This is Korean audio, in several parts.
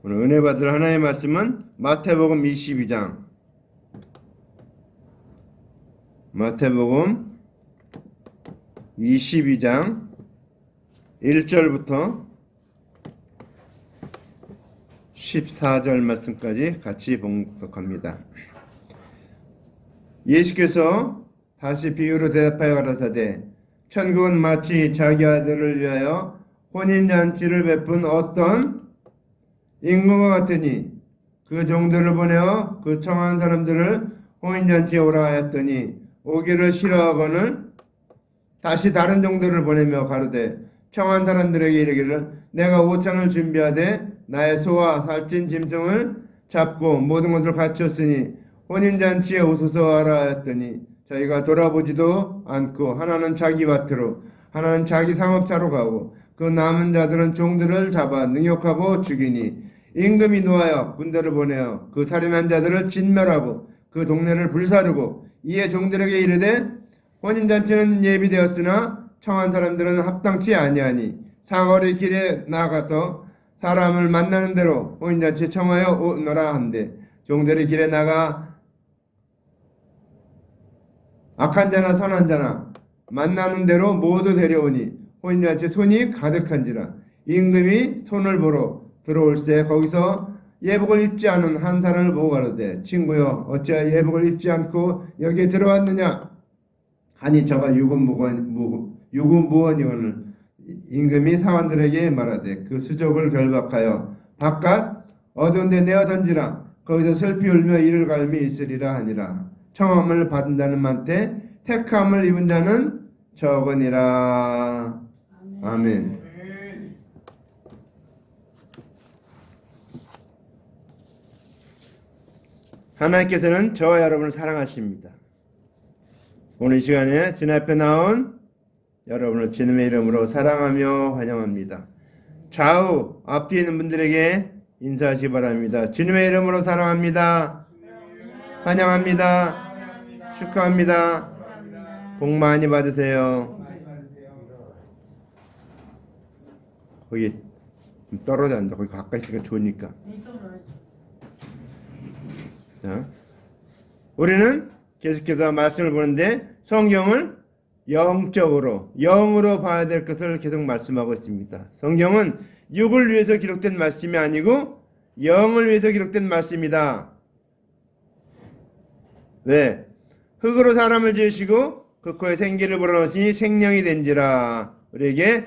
오늘 은혜 받을 하나님의 말씀은 마태복음 22장. 마태복음 22장 1절부터 14절 말씀까지 같이 봉독합니다. 예수께서 다시 비유로 대답하여 가라사대 천국은 마치 자기 아들을 위하여 혼인잔치를 베푼 어떤 임금과 같으니 그 종들을 보내어 그 청한 사람들을 혼인잔치에 오라 하였더니 오기를 싫어하거늘 다시 다른 종들을 보내며 가로되 청한 사람들에게 이르기를 내가 오찬을 준비하되 나의 소와 살찐 짐승을 잡고 모든 것을 갖추었으니 혼인잔치에 오소서 하라 하였더니 저희가 돌아보지도 않고 하나는 자기 밭으로 하나는 자기 상업차로 가고 그 남은 자들은 종들을 잡아 능욕하고 죽이니 임금이 노하여 군대를 보내어 그 살인한 자들을 진멸하고 그 동네를 불사르고 이에 종들에게 이르되 혼인잔치는 예비되었으나 청한 사람들은 합당치 아니하니 사거리 길에 나가서 사람을 만나는 대로 혼인잔치에 청하여 오너라 한대 종들이 길에 나가 악한 자나 선한 자나 만나는 대로 모두 데려오니 혼인잔치에 손이 가득한지라 임금이 손을 보러 들어올새 거기서 예복을 입지 않은 한 사람을 보고 가로되 친구여 어찌하여 예복을 입지 않고 여기에 들어왔느냐 하니 저가 유구무원이오늘 임금이 사원들에게 말하되 그 수족을 결박하여 바깥 어두운 데 내어 던지라 거기서 슬피 울며 이를 갈미 있으리라 하니라 청함을 받은 자는 많되 택함을 입은 자는 적으니라. 아멘. 하나님께서는 저와 여러분을 사랑하십니다. 오늘 이 시간에 주님 앞에 나온 여러분을 주님의 이름으로 사랑하며 환영합니다. 좌우 앞뒤에 있는 분들에게 인사하시기 바랍니다. 주님의 이름으로 사랑합니다. 환영합니다. 축하합니다. 복 많이 받으세요. 거기 떨어져 앉아. 거기 가까이 있으니까 좋으니까. 자, 우리는 계속해서 말씀을 보는데 성경을 영적으로 영으로 봐야 될 것을 계속 말씀하고 있습니다. 성경은 육을 위해서 기록된 말씀이 아니고 영을 위해서 기록된 말씀이다. 왜? 흙으로 사람을 지으시고 그 코에 생기를 불어넣으시니 생명이 된지라. 우리에게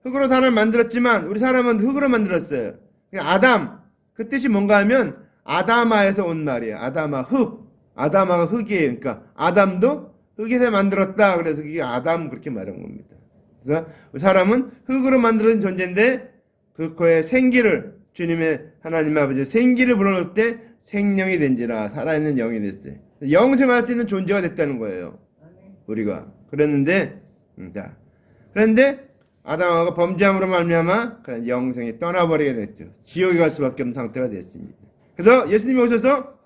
흙으로 사람을 만들었지만 우리 사람은 흙으로 만들었어요. 아담, 그 뜻이 뭔가 하면 아다마에서 온 말이에요. 아다마, 흙. 아다마가 흙이에요. 그러니까 아담도 흙에서 만들었다. 그래서 그게 아담 그렇게 말한 겁니다. 그래서 사람은 흙으로 만들어진 존재인데 그 코에 생기를 주님의 하나님 아버지 생기를 불어넣을 때 생명이 된지라. 살아있는 영이 됐어요. 영생할 수 있는 존재가 됐다는 거예요. 우리가 그랬는데 그런데 아담하고 범죄함으로 말미암아 영생이 떠나버리게 됐죠. 지옥에 갈 수밖에 없는 상태가 됐습니다. 그래서 예수님이 오셔서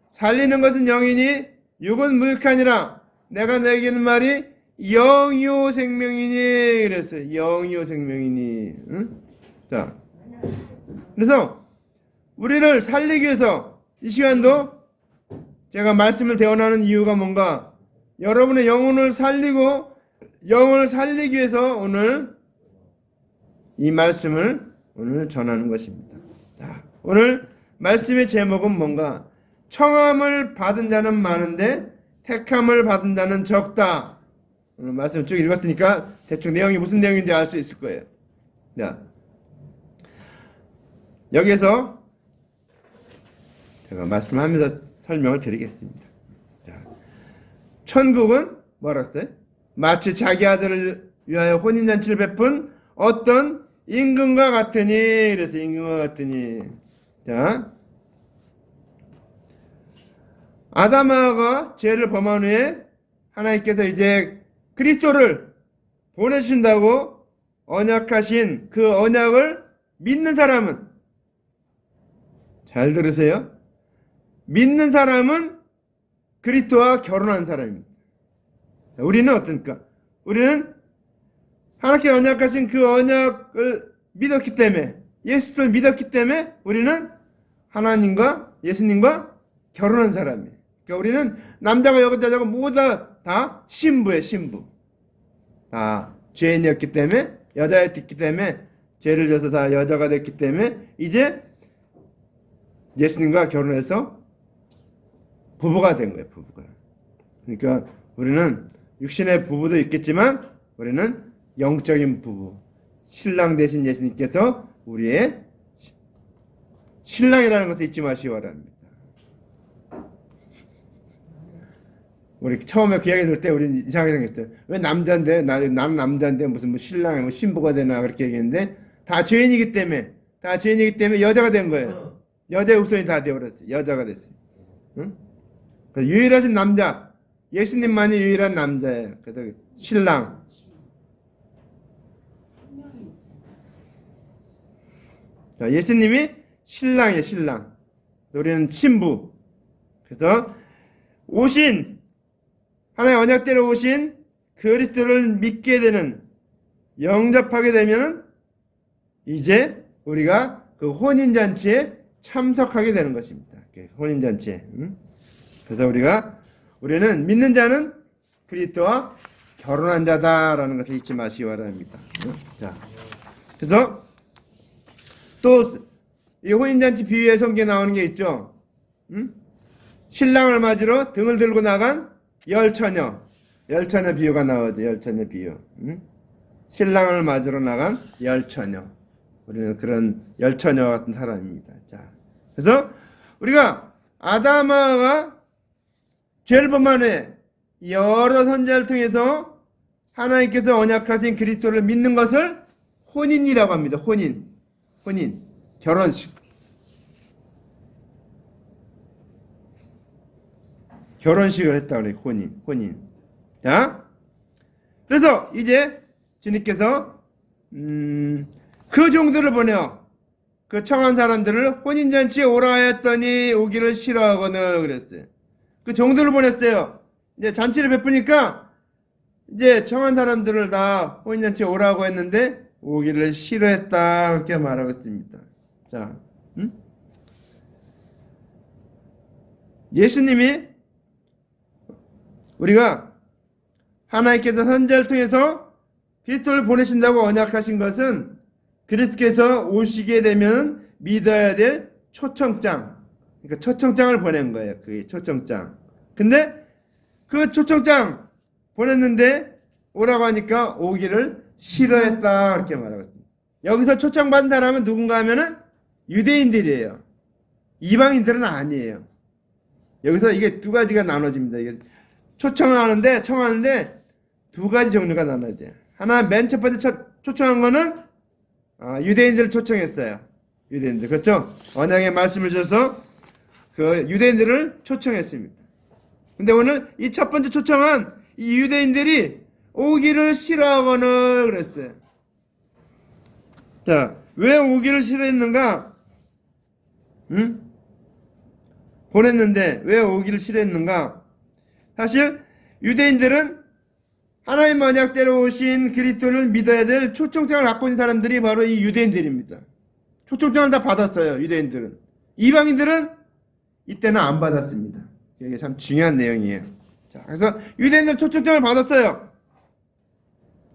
살리는 것은 영이니 육은 무익하니라. 내가 너에게는 말이 영이요 생명이니 그랬어요. 영이요 생명이니. 응? 자, 그래서 우리를 살리기 위해서 이 시간도 제가 말씀을 대언하는 이유가 뭔가 여러분의 영혼을 살리고 영을 살리기 위해서 오늘 이 말씀을 오늘 전하는 것입니다. 자, 오늘 말씀의 제목은 뭔가 청함을 받은 자는 많은데 택함을 받은 자는 적다. 오늘 말씀을 쭉 읽었으니까 대충 내용이 무슨 내용인지 알 수 있을 거예요. 자, 여기에서 제가 말씀하면서 설명을 드리겠습니다. 자, 천국은 뭐라 했어요? 마치 자기 아들을 위하여 혼인잔치를 베푼 어떤 임금과 같으니. 그래서 임금과 같으니. 자, 아담하가 죄를 범한 후에 하나님께서 이제 그리스도를 보내주신다고 언약하신 그 언약을 믿는 사람은, 잘 들으세요, 믿는 사람은 그리스도와 결혼한 사람입니다. 우리는 어떻습니까? 우리는 하나님께 언약하신 그 언약을 믿었기 때문에 예수를 믿었기 때문에 우리는 하나님과 예수님과 결혼한 사람이에요. 그러니까 우리는 남자가 여자가 모두 다 신부예요. 신부. 다 죄인이었기 때문에 여자였기 때문에 죄를 져서 다 여자가 됐기 때문에 이제 예수님과 결혼해서 부부가 된 거예요. 부부가. 그러니까 우리는 육신의 부부도 있겠지만 우리는 영적인 부부. 신랑 대신 예수님께서 우리의 신랑이라는 것을 잊지 마시기 바랍니다. 우리 처음에 그 이야기 들을 때 우리 이상하게 생겼어요. 왜 남자인데 나는 남자인데 무슨 뭐 신랑이 뭐 신부가 되나 그렇게 얘기했는데 다 죄인이기 때문에 여자가 된 거예요. 여자의 후손이 다 되어버렸어요. 여자가 됐어요. 응? 그래서 유일하신 남자 예수님만이 유일한 남자예요. 그래서 신랑. 자, 예수님이 신랑이에요. 신랑. 우리는 신부. 그래서 오신 하나의 언약대로 오신 그리스도를 믿게 되는 영접하게 되면 이제 우리가 그 혼인잔치에 참석하게 되는 것입니다. 혼인잔치에. 그래서 우리는 믿는 자는 그리스도와 결혼한 자다라는 것을 잊지 마시기 바랍니다. 자, 그래서 또 이 혼인잔치 비유에 성경에 나오는 게 있죠. 신랑을 맞으러 등을 들고 나간 열처녀 비유가 나오죠. 열처녀 비유. 신랑을 맞으러 나간 열처녀. 우리는 그런 열처녀와 같은 사람입니다. 자, 그래서 우리가 아담아가 죄를 범한 후에 여러 선지자를 통해서 하나님께서 언약하신 그리스도를 믿는 것을 혼인이라고 합니다. 혼인, 결혼식을 했다 그래요. 혼인. 자, 그래서 이제 주님께서 그 종들을 보내어 그 청한 사람들을 혼인잔치에 오라 하였더니 오기를 싫어하거늘 그랬어요. 그 종들을 보냈어요. 이제 잔치를 베푸니까 이제 청한 사람들을 다 혼인잔치에 오라고 했는데 오기를 싫어했다 그렇게 말하고 있습니다. 자, 예수님이 우리가 하나님께서 선지자를 통해서 그리스도를 보내신다고 언약하신 것은 그리스도께서 오시게 되면 믿어야 될 초청장, 그러니까 초청장을 보낸 거예요. 그게 초청장. 근데 그 초청장 보냈는데 오라고 하니까 오기를 싫어했다 이렇게 말하고 있습니다. 여기서 초청받은 사람은 누군가 하면은 유대인들이에요. 이방인들은 아니에요. 여기서 이게 두 가지가 나눠집니다. 이게 청하는데 두 가지 종류가 나눠져요. 하나 맨 첫 번째 초청한 거는 유대인들을 초청했어요. 유대인들, 그렇죠? 언약의 말씀을 줘서 그 유대인들을 초청했습니다. 근데 오늘 이 첫 번째 초청한 이 유대인들이 오기를 싫어하거늘 그랬어요. 자, 왜 오기를 싫어했는가? 보냈는데 왜 오기를 싫어했는가? 사실 유대인들은 하나님 언약대로 오신 그리스도를 믿어야 될 초청장을 갖고 있는 사람들이 바로 이 유대인들입니다. 초청장을 다 받았어요. 유대인들은. 이방인들은 이때는 안 받았습니다. 이게 참 중요한 내용이에요. 자, 그래서 유대인들은 초청장을 받았어요.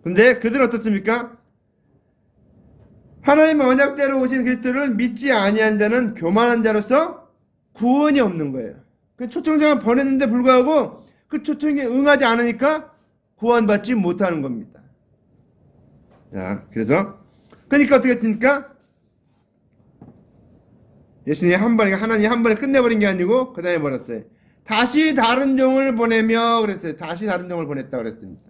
근데 그들은 어떻습니까? 하나님 언약대로 오신 그리스도를 믿지 아니한 자는 교만한 자로서 구원이 없는 거예요. 그 초청장을 보냈는데 불구하고 그 초청에 응하지 않으니까 구원받지 못하는 겁니다. 자, 그러니까 어떻게 했습니까? 예수님이 하나님 한 번에 끝내버린 게 아니고 그 다음에 버렸어요. 다시 다른 종을 보내며 그랬어요. 다시 다른 종을 보냈다 그랬습니다.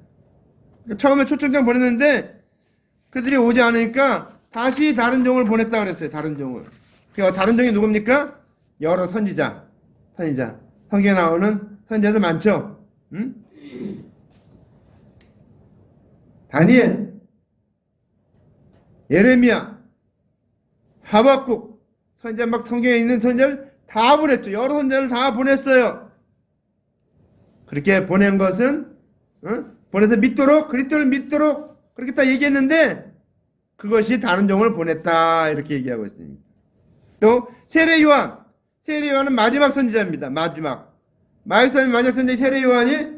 그러니까 처음에 초청장 보냈는데 그들이 오지 않으니까 다시 다른 종을 보냈다 그랬어요. 다른 종을. 그러니까 다른 종이 누굽니까? 여러 선지자. 성경에 나오는 선지자들 많죠? 응? 다니엘, 예레미야, 하박국, 선지자 막 성경에 있는 선지자를 다 보냈죠. 여러 선지자를 다 보냈어요. 그렇게 보낸 것은 보내서 믿도록 그리스도를 믿도록 그렇게 다 얘기했는데 그것이 다른 종을 보냈다 이렇게 얘기하고 있습니다. 또 세례 요한은 마지막 선지자입니다. 마지막 선지자 세례 요한이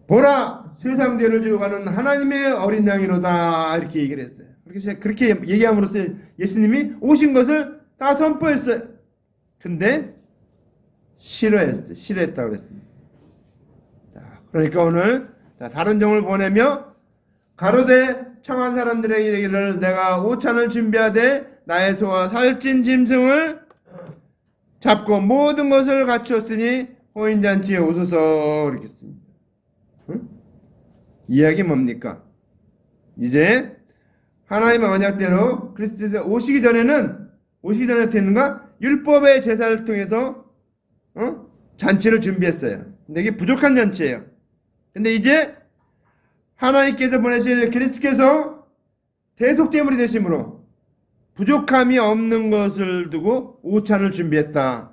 보라 세상 죄를 지고 가는 하나님의 어린 양이로다 이렇게 얘기를 했어요. 그렇게 얘기함으로써 예수님이 오신 것을 다 선포했어요. 근데 싫어했다고 그랬습니다. 자, 그러니까 오늘 다른 종을 보내며 가로되 청한 사람들에게 이르기를 내가 오찬을 준비하되 나의 소와 살찐 짐승을 잡고 모든 것을 갖추었으니 호인잔치에 오소서 이렇게 했습니다. 이야기 뭡니까? 이제 하나님의 언약대로 그리스도께서 오시기 전에 어떻게 했는가? 율법의 제사를 통해서 잔치를 준비했어요. 근데 이게 부족한 잔치예요. 근데 이제 하나님께서 보내신 그리스도께서 대속제물이 되심으로 부족함이 없는 것을 두고 오찬을 준비했다.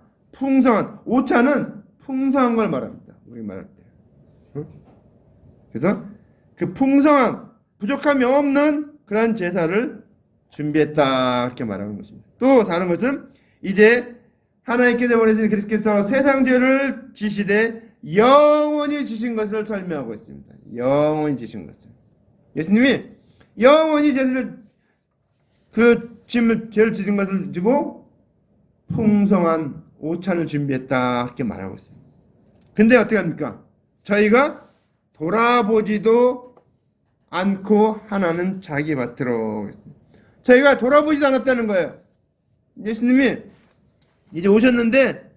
오찬은 풍성한 걸 말합니다. 우리 말할 때. 그래서 그 풍성한 부족함이 없는 그런 제사를 준비했다 이렇게 말하는 것입니다. 또 다른 것은 이제 하나님께서 보내신 그리스도께서 세상 죄를 지시되 영원히 지신 것을 설명하고 있습니다. 영원히 지신 것을. 예수님이 영원히 죄를 죄를 지신 것을 주고 풍성한 오찬을 준비했다 이렇게 말하고 있습니다. 근데 어떻게 합니까? 저희가 돌아보지도 않고 하나는 자기 밭으로. 저희가 돌아보지도 않았다는 거예요. 예수님이 이제 오셨는데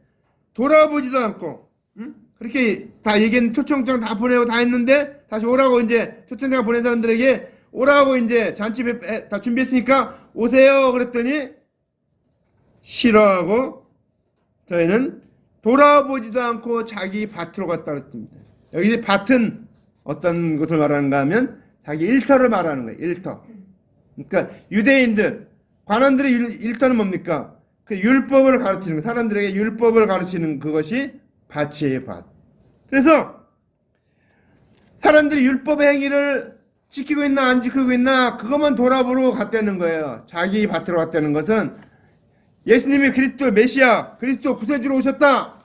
돌아보지도 않고 그렇게 다 얘기했는 초청장 다 보내고 다 했는데 다시 오라고 이제 초청장 보낸 사람들에게 오라고 이제 잔치 다 준비했으니까 오세요 그랬더니 싫어하고 저희는 돌아보지도 않고 자기 밭으로 갔다 그랬습니다. 여기 밭은 어떤 것을 말하는가 하면 자기 일터를 말하는 거예요. 일터. 그러니까 유대인들 관원들의 일터는 뭡니까? 그 율법을 가르치는 거, 사람들에게 율법을 가르치는 그것이 밭이에요, 밭. 그래서 사람들이 율법의 행위를 지키고 있나 안 지키고 있나 그것만 돌아보러 갔다는 거예요. 자기 밭으로 갔다는 것은 예수님이 그리스도 메시아, 그리스도 구세주로 오셨다.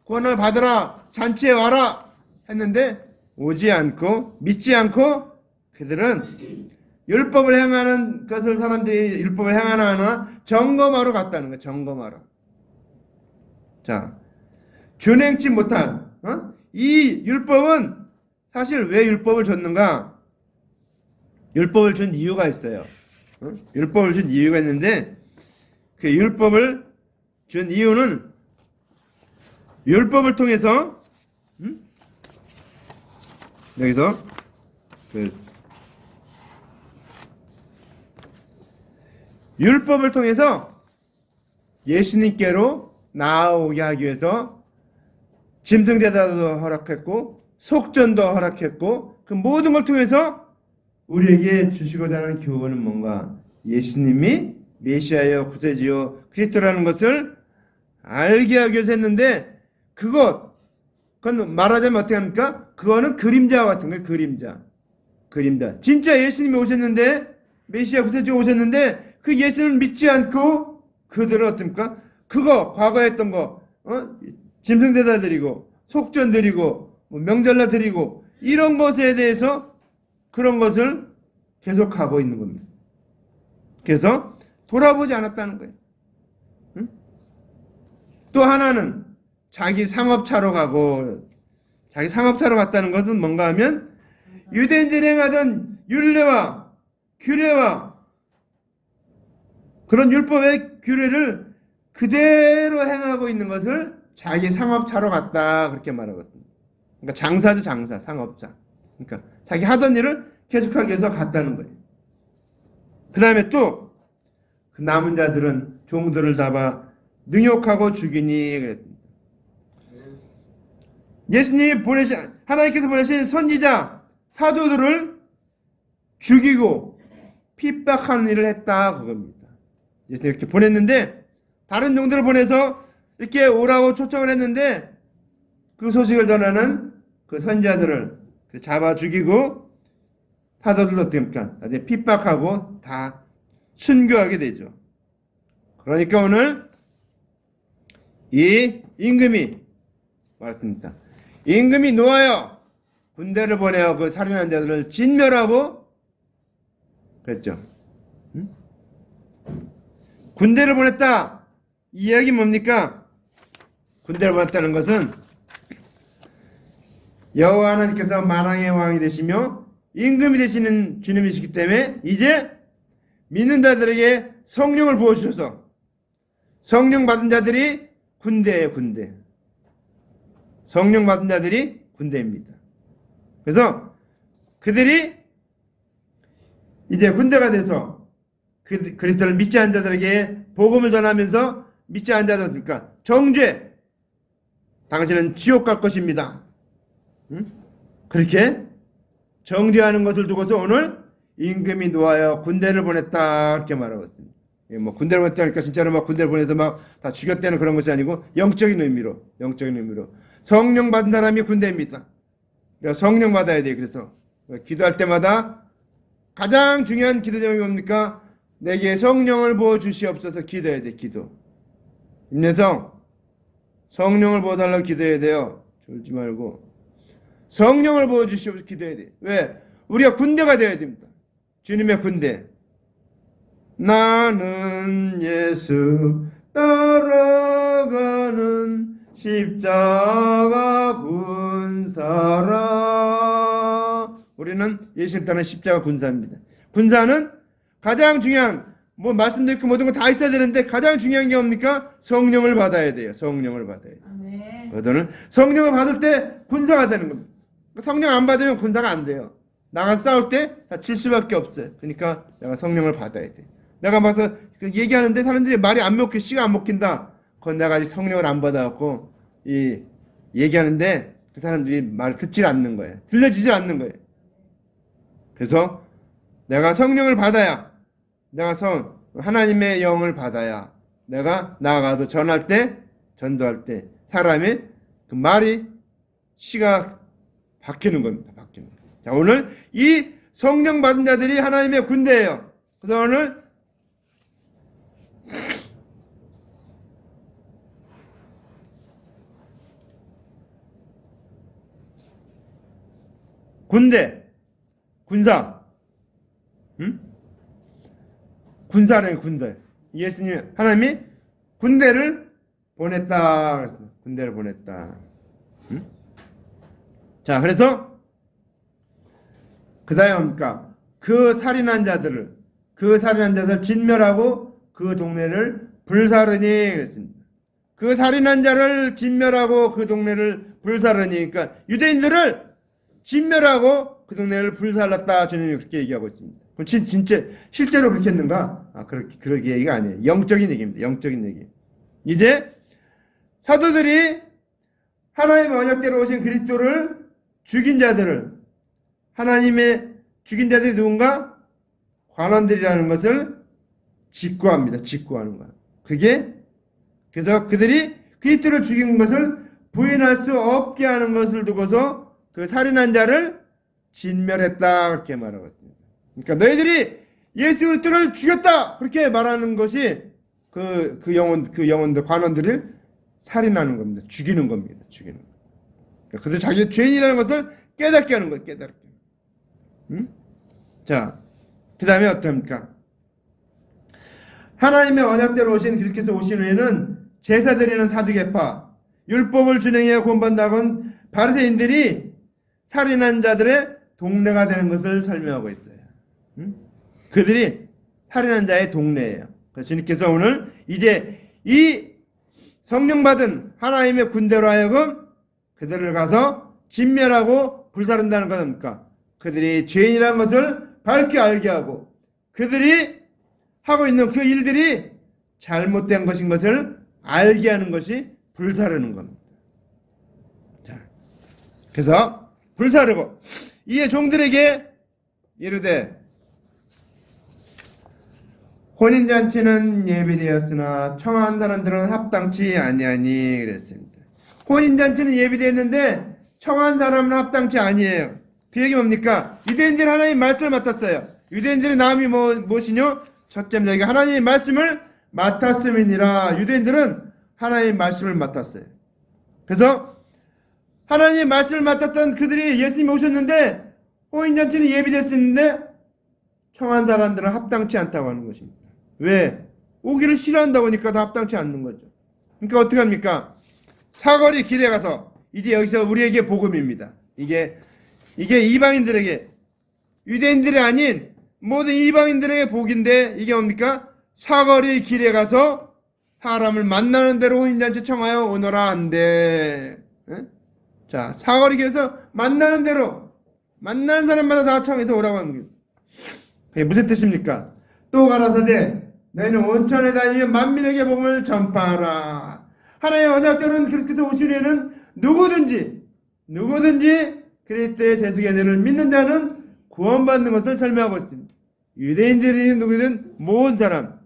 구원을 받으라, 잔치에 와라 했는데 오지 않고 믿지 않고 그들은 율법을 행하는 것을 사람들이 율법을 행하나 점검하러 갔다는 거예요. 점검하러. 자, 준행치 못한 이 율법은 사실 왜 율법을 줬는가? 율법을 준 이유가 있어요. 율법을 준 이유가 있는데 그 율법을 준 이유는 율법을 통해서 여기서 율법을 통해서 예수님께로 나아오게 하기 위해서 짐승제사도 허락했고 속전도 허락했고 그 모든 걸 통해서 우리에게 주시고자 하는 교훈은 뭔가? 예수님이 메시아여 구세주여 그리스도라는 것을 알게 하기 위해서 했는데 그건 말하자면 어떻게 합니까? 그거는 그림자와 같은 거예요. 그림자. 진짜 예수님이 오셨는데 메시아 구세주가 오셨는데 그 예수님을 믿지 않고 그들은 어떻습니까? 그거 과거에 했던 거 짐승제사 드리고 속전 드리고 명절날 드리고 이런 것에 대해서 그런 것을 계속하고 있는 겁니다. 그래서 돌아보지 않았다는 거예요. 또 하나는 자기 상업차로 갔다는 것은 뭔가 하면 유대인들이 행하던 율례와 규례와 그런 율법의 규례를 그대로 행하고 있는 것을 자기 상업차로 갔다 그렇게 말하거든요. 그러니까 장사죠, 상업차. 그러니까 자기 하던 일을 계속하기 위해서 갔다는 거예요. 그 다음에 또 그 남은 자들은 종들을 잡아 능욕하고 죽이니 그랬습니다. 하나님께서 보내신 선지자, 사도들을 죽이고 핍박하는 일을 했다 그겁니다. 예수님 이렇게 보냈는데 다른 종들을 보내서 이렇게 오라고 초청을 했는데 그 소식을 전하는 그 선지자들을 잡아 죽이고 사도들도 어떻게 합니까? 나중에 핍박하고 다 순교하게 되죠. 그러니까 오늘 이 임금이 말했습니다. 임금이 놓아요. 군대를 보내어 그 살인한 자들을 진멸하고 그랬죠. 응? 군대를 보냈다. 이 이야기 뭡니까? 군대를 보냈다는 것은 여호와 하나님께서 만왕의 왕이 되시며 임금이 되시는 주님이시기 때문에 이제 믿는 자들에게 성령을 부어주셔서 성령 받은 자들이 군대예요. 군대. 성령 받은 자들이 군대입니다. 그래서 그들이 이제 군대가 돼서 그리스도를 믿지 않은 자들에게 복음을 전하면서 믿지 않은 자들이니까 정죄 당신은 지옥 갈 것입니다. 응? 그렇게 정죄하는 것을 두고서 오늘 임금이 놓아여 군대를 보냈다 이렇게 말하고 있습니다. 뭐 군대를 보냈다니까 진짜로 막 군대를 보내서 막 다 죽였다는 그런 것이 아니고 영적인 의미로 성령 받은 사람이 군대입니다. 그래서 성령 받아야 돼요. 그래서 기도할 때마다 가장 중요한 기도 제목이 뭡니까? 내게 성령을 부어 주시옵소서 기도해야 돼. 기도. 임내성 성령을 부어달라고 기도해야 돼요. 졸지 말고 성령을 부어 주시옵소서 기도해야 돼. 왜? 우리가 군대가 되어야 됩니다. 주님의 군대. 나는 예수 따라가는 십자가 군사라. 우리는 예수님 따르는 십자가 군사입니다. 군사는 가장 중요한 뭐 말씀도 있고 모든 거 다 있어야 되는데 가장 중요한 게 뭡니까? 성령을 받아야 돼요. 성령을 받아야 돼요. 그들은 성령을 받을 때 군사가 되는 겁니다. 성령 안 받으면 군사가 안 돼요. 나가 싸울 때 다 질 수밖에 없어요. 그러니까 내가 성령을 받아야 돼. 내가 봐서 얘기하는데 사람들이 말이 안 먹혀, 씨가 안 먹힌다. 그건 내가 아직 성령을 안 받아갖고 얘기하는데 그 사람들이 말을 듣질 않는 거예요. 들려지질 않는 거예요. 그래서 내가 성령을 받아야, 내가 하나님의 영을 받아야 내가 나아가도 전할 때, 전도할 때 사람의 그 말이 씨가 바뀌는 겁니다. 바뀌는 겁니다. 자, 오늘 이 성령 받은 자들이 하나님의 군대예요. 그래서 오늘 군대, 군사, 응? 군사라는 군대. 예수님, 하나님이 군대를 보냈다. 군대를 보냈다. 응? 자, 그래서 그 다음에 뭡니까? 그 살인한 자들 진멸하고 그 동네를 불사르니 그랬습니다. 그 살인한 자를 진멸하고 그 동네를 불사르니, 그러니까 유대인들을 진멸하고 그 동네를 불살랐다. 주님이 그렇게 얘기하고 있습니다. 그럼 진짜 실제로 그렇게 했는가? 그렇게 얘기가 아니에요. 영적인 얘기입니다. 영적인 얘기. 이제 사도들이 하나님의 언약대로 오신 그리스도를 죽인 자들을, 하나님의 죽인 자들이 누군가? 관원들이라는 것을 직구합니다. 직구하는 거야. 그래서 그들이 그리스도를 죽인 것을 부인할 수 없게 하는 것을 두고서 그 살인한 자를 진멸했다. 그렇게 말하고 있습니다. 그러니까 너희들이 예수 그리스도를 죽였다. 그렇게 말하는 것이 그 영혼들, 관원들을 살인하는 겁니다. 죽이는 겁니다. 죽이는 거. 그래서 자기가 죄인이라는 것을 깨닫게 하는 거예요. 깨닫게. 응? 자, 그 다음에 어떻습니까? 하나님의 언약대로 오신 그리스도께서 오신 후에는 제사 드리는 사두개파, 율법을 준행해야 구원받는다곤 바리새인들이 살인한 자들의 동네가 되는 것을 설명하고 있어요. 응? 그들이 살인한 자의 동네예요. 그래서 주님께서 오늘 이제 이 성령 받은 하나님의 군대로 하여금 그들을 가서 진멸하고 불사른다는 것입니까? 그들이 죄인이라는 것을 밝게 알게 하고 그들이 하고 있는 그 일들이 잘못된 것인 것을 알게 하는 것이 불사르는 겁니다. 자, 그래서 불사르고 이에 종들에게 이르되 혼인잔치는 예비되었으나 청한 사람들은 합당치 아니하니 그랬습니다. 혼인잔치는 예비되었는데 청한 사람은 합당치 아니에요. 그 얘기 뭡니까? 유대인들이 하나님 말씀을 맡았어요. 유대인들의 나음이 무엇이뇨? 첫째 너희가 하나님의 말씀을 맡았음이니라. 유대인들은 하나님의 말씀을 맡았어요. 그래서 하나님의 말씀을 맡았던 그들이 예수님이 오셨는데 호인잔치는 예비됐었는데 청한 사람들은 합당치 않다고 하는 것입니다. 왜? 오기를 싫어한다고 하니까 다 합당치 않는 거죠. 그러니까 어떻게 합니까? 사거리 길에 가서 이제 여기서 우리에게 복음입니다. 이게 이방인들에게 유대인들이 아닌 모든 이방인들에게 복인데 이게 뭡니까? 사거리 길에 가서 사람을 만나는 대로 혼인잔치 청하여 오너라 한대. 자, 사거리 길에서 만나는 대로 만나는 사람마다 다 청해서 오라고 합니다. 그게 무슨 뜻입니까? 또 가라사대 너희는 온천에 다니며 만민에게 복음을 전파하라. 하나님의 언약대로는 그리스도께서 오시려는 누구든지 그리스도의 대속의 은혜를 믿는 자는 구원받는 것을 설명하고 있습니다. 유대인들이 누구든 모든 사람.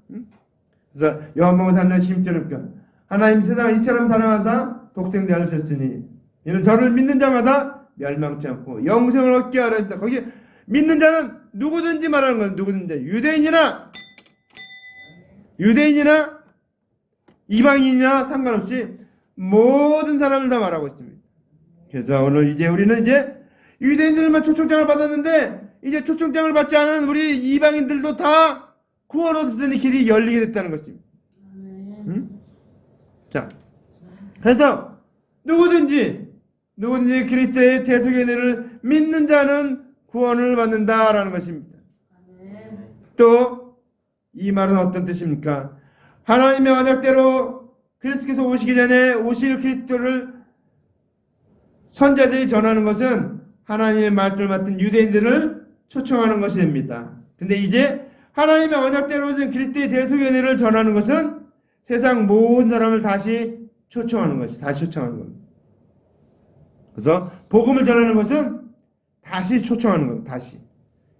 그래서 요한복음 3장 16절 하나님 세상을 이처럼 사랑하사 독생자를 주셨으니 이는 저를 믿는 자마다 멸망치 않고 영생을 얻게 하려 했다. 거기 믿는 자는 누구든지 말하는 거예요. 누구든지 유대인이나 이방인이나 상관없이 모든 사람을 다 말하고 있습니다. 그래서 오늘 이제 우리는 이제 유대인들만 초청장을 받았는데 이제 초청장을 받지 않은 우리 이방인들도 다 구원 얻는 길이 열리게 됐다는 것입니다. 자, 그래서 누구든지 그리스도의 대속의 은혜를 믿는 자는 구원을 받는다라는 것입니다. 또 이 말은 어떤 뜻입니까? 하나님의 언약대로 그리스도께서 오시기 전에 오실 그리스도를 선자들이 전하는 것은 하나님의 말씀을 맡은 유대인들을 초청하는 것이 됩니다. 근데 이제 하나님의 언약대로 오신 그리스도의 대속의 은혜를 전하는 것은 세상 모든 사람을 다시 초청하는 겁니다. 그래서 복음을 전하는 것은 다시 초청하는 겁니다. 다시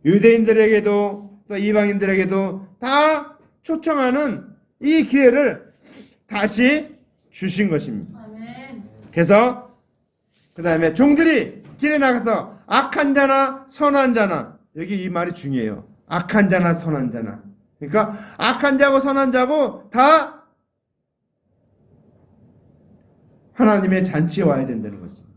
유대인들에게도 또 이방인들에게도 다 초청하는 이 기회를 다시 주신 것입니다. 그래서 그 다음에 종들이 길에 나가서 악한 자나 선한 자나, 여기 이 말이 중요해요. 악한 자나 선한 자나. 그러니까 악한 자고 선한 자고 다 하나님의 잔치에 와야 된다는 것입니다.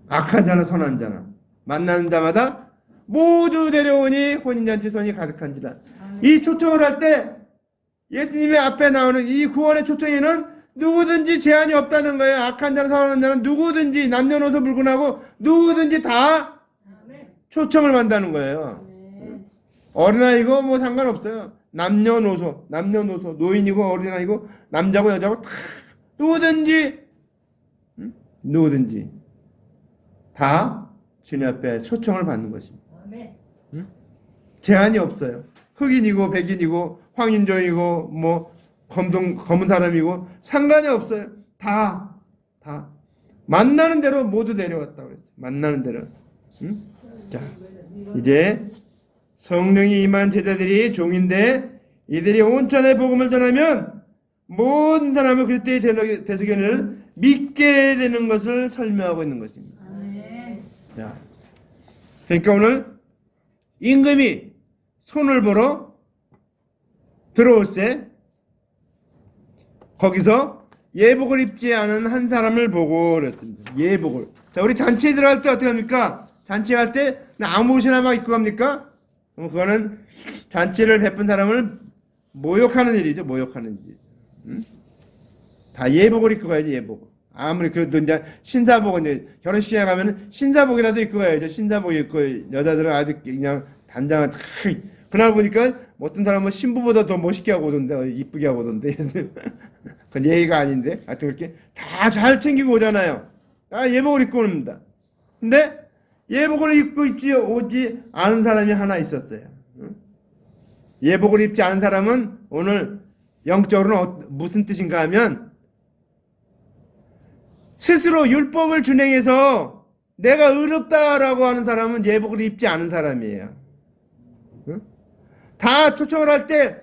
악한 자나 선한 자나 만나는 자마다 모두 데려오니 혼인잔치 손이 가득한지라. 이 초청을 할 때 예수님의 앞에 나오는 이 구원의 초청에는 누구든지 제한이 없다는 거예요. 악한 자나 선한 자는 누구든지 남녀노소 불문하고 누구든지 다 초청을 받는다는 거예요. 어린아이고 뭐 상관없어요. 남녀노소 노인이고 어린아이고 남자고 여자고 다 누구든지 다 주님 앞에 초청을 받는 것입니다. 제한이 없어요. 흑인이고 백인이고 황인종이고 뭐 검은 사람이고 상관이 없어요. 다 만나는 대로 모두 내려왔다고 그랬어요. 만나는 대로. 자, 이제 성령이 임한 제자들이 종인데 이들이 온천의 복음을 전하면 모든 사람은 그리스도의 대속의 은혜를 믿게 되는 것을 설명하고 있는 것입니다. 자, 그러니까 오늘 임금이 손을 보러 들어올 때 거기서 예복을 입지 않은 한 사람을 보고 그랬습니다. 예복을. 자, 우리 잔치에 들어갈 때 어떻게 합니까? 잔치에 갈 때 아무 옷이나 막 입고 갑니까? 그거는 잔치를 베푼 사람을 모욕하는 일이죠. 다 예복을 입고 가야지, 예복. 아무리 그래도 이제 신사복은 이제 결혼식에 가면 신사복이라도 입고 가야죠. 신사복 입고 여자들은 아주 그냥 단장한 그날 보니까 어떤 사람은 신부보다 더 멋있게 하고 오던데, 이쁘게 하고 오던데. 그건 예의가 아닌데. 하여튼 그렇게 다 잘 챙기고 오잖아요. 예복을 입고 옵니다. 근데 예복을 입고 오지 않은 사람이 하나 있었어요. 예복을 입지 않은 사람은 오늘 영적으로는 무슨 뜻인가 하면 스스로 율법을 준행해서 내가 의롭다라고 하는 사람은 예복을 입지 않은 사람이에요. 다 초청을 할 때